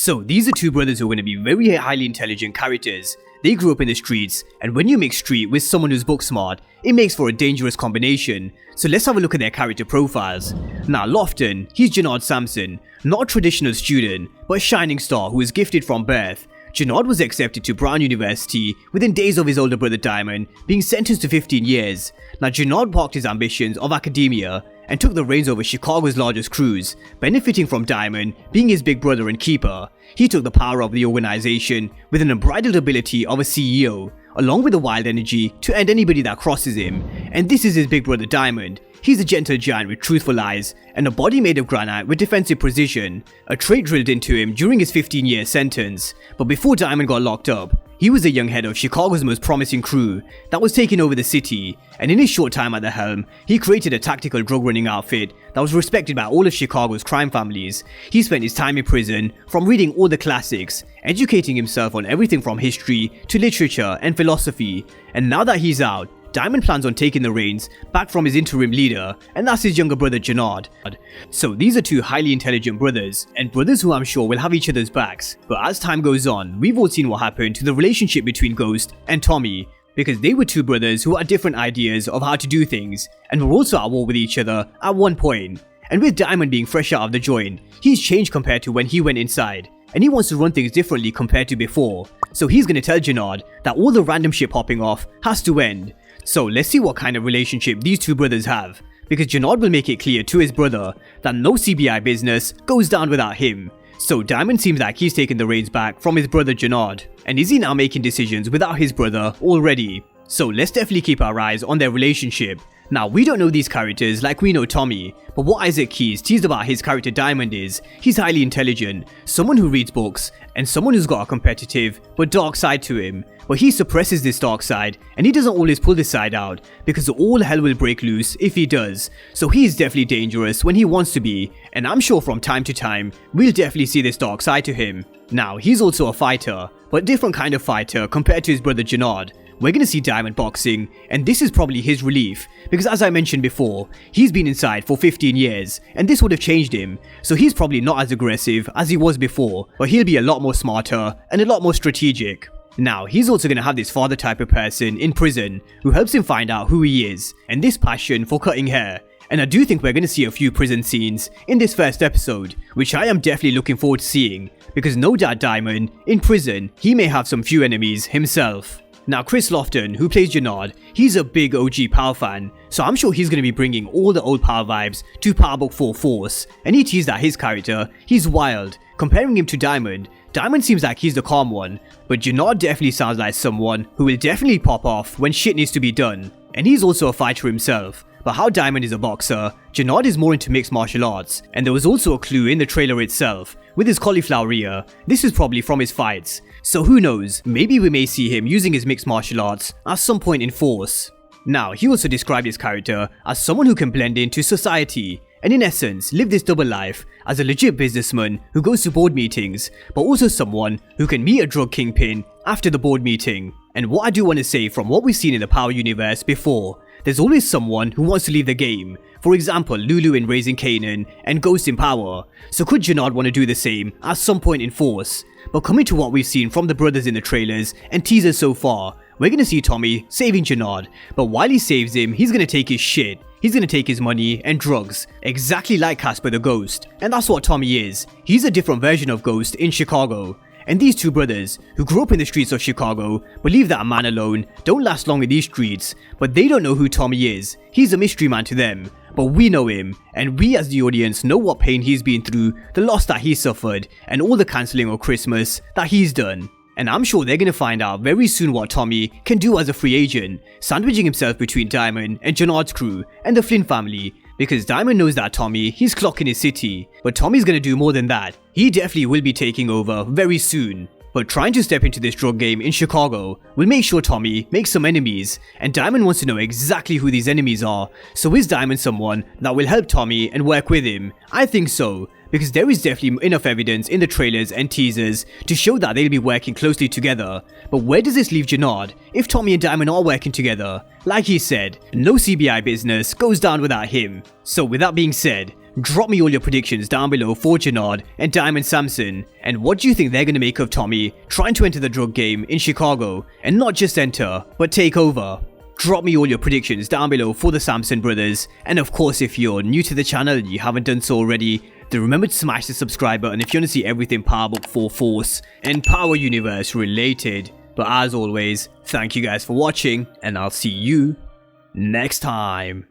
So these are two brothers who are going to be very highly intelligent characters. They grew up in the streets, and when you mix street with someone who's book smart, it makes for a dangerous combination. So let's have a look at their character profiles. Now Lofton, he's Jenard Sampson, not a traditional student, but a shining star who is gifted from birth. Jenard was accepted to Brown University within days of his older brother Diamond being sentenced to 15 years. Now Jenard parked his ambitions of academia and took the reins over Chicago's largest crews, benefiting from Diamond being his big brother and keeper. He took the power of the organization with an unbridled ability of a CEO, along with the wild energy to end anybody that crosses him. And this is his big brother Diamond. He's a gentle giant with truthful eyes and a body made of granite with defensive precision, a trait drilled into him during his 15-year sentence. But before Diamond got locked up, he was the young head of Chicago's most promising crew that was taking over the city, and in his short time at the helm, he created a tactical drug running outfit that was respected by all of Chicago's crime families. He spent his time in prison from reading all the classics, educating himself on everything from history to literature and philosophy, and now that he's out, Diamond plans on taking the reins back from his interim leader, and that's his younger brother Jenard. So these are two highly intelligent brothers, and brothers who I'm sure will have each other's backs. But as time goes on, we've all seen what happened to the relationship between Ghost and Tommy, because they were two brothers who had different ideas of how to do things, and were also at war with each other at one point. And with Diamond being fresh out of the joint, he's changed compared to when he went inside, and he wants to run things differently compared to before. So he's gonna tell Jenard that all the random shit popping off has to end. So let's see what kind of relationship these two brothers have, because Jenard will make it clear to his brother that no CBI business goes down without him. So Diamond seems like he's taken the reins back from his brother Jenard, and is he now making decisions without his brother already? So let's definitely keep our eyes on their relationship. Now we don't know these characters like we know Tommy, but what Isaac Keys teased about his character Diamond is, he's highly intelligent, someone who reads books, and someone who's got a competitive but dark side to him. But he suppresses this dark side, and he doesn't always pull this side out, because all hell will break loose if he does. So he is definitely dangerous when he wants to be, and I'm sure from time to time, we'll definitely see this dark side to him. Now he's also a fighter, but different kind of fighter compared to his brother Jenard. We're gonna see Diamond boxing, and this is probably his relief, because as I mentioned before, he's been inside for 15 years, and this would have changed him, so he's probably not as aggressive as he was before, but he'll be a lot more smarter and a lot more strategic. Now, he's also gonna have this father type of person in prison who helps him find out who he is, and this passion for cutting hair. And I do think we're gonna see a few prison scenes in this first episode, which I am definitely looking forward to seeing, because no doubt Diamond, in prison, he may have some few enemies himself. Now Chris Lofton, who plays Jenard, he's a big OG Power fan, so I'm sure he's going to be bringing all the old Power vibes to Power Book 4 Force, and he teased that his character, he's wild. Comparing him to Diamond, Diamond seems like he's the calm one, but Jenard definitely sounds like someone who will definitely pop off when shit needs to be done, and he's also a fighter himself. But how Diamond is a boxer, Jenard is more into mixed martial arts, and there was also a clue in the trailer itself, with his cauliflower ear. This is probably from his fights, so who knows, maybe we may see him using his mixed martial arts at some point in Force. Now, he also described his character as someone who can blend into society, and in essence, live this double life as a legit businessman who goes to board meetings, but also someone who can meet a drug kingpin after the board meeting. And what I do want to say from what we've seen in the Power universe before, there's always someone who wants to leave the game. For example, Lulu in Raising Kanan and Ghost in Power. So could Jenard want to do the same at some point in Force? But coming to what we've seen from the brothers in the trailers and teasers so far, we're gonna see Tommy saving Jenard, but while he saves him, he's gonna take his shit. He's gonna take his money and drugs, exactly like Casper the Ghost. And that's what Tommy is. He's a different version of Ghost in Chicago. And these two brothers, who grew up in the streets of Chicago, believe that a man alone don't last long in these streets, but they don't know who Tommy is. He's a mystery man to them, but we know him, and we as the audience know what pain he's been through, the loss that he suffered, and all the cancelling of Christmas that he's done. And I'm sure they're gonna find out very soon what Tommy can do as a free agent, sandwiching himself between Diamond and Jenard's crew and the Flynn family, because Diamond knows that Tommy, he's clocking his city, but Tommy's gonna do more than that. He definitely will be taking over very soon. But trying to step into this drug game in Chicago will make sure Tommy makes some enemies, and Diamond wants to know exactly who these enemies are. So is Diamond someone that will help Tommy and work with him? I think so, because there is definitely enough evidence in the trailers and teasers to show that they'll be working closely together. But where does this leave Jenard if Tommy and Diamond are working together? Like he said, no CBI business goes down without him. So with that being said, Drop me all your predictions down below for Jenard and Diamond Sampson, and what do you think they're going to make of Tommy trying to enter the drug game in Chicago, and not just enter, but take over? Drop me all your predictions down below for the Sampson brothers, and of course if you're new to the channel and you haven't done so already, then remember to smash the subscribe button if you want to see everything Power Book 4 Force and Power Universe related. But as always, thank you guys for watching, and I'll see you next time.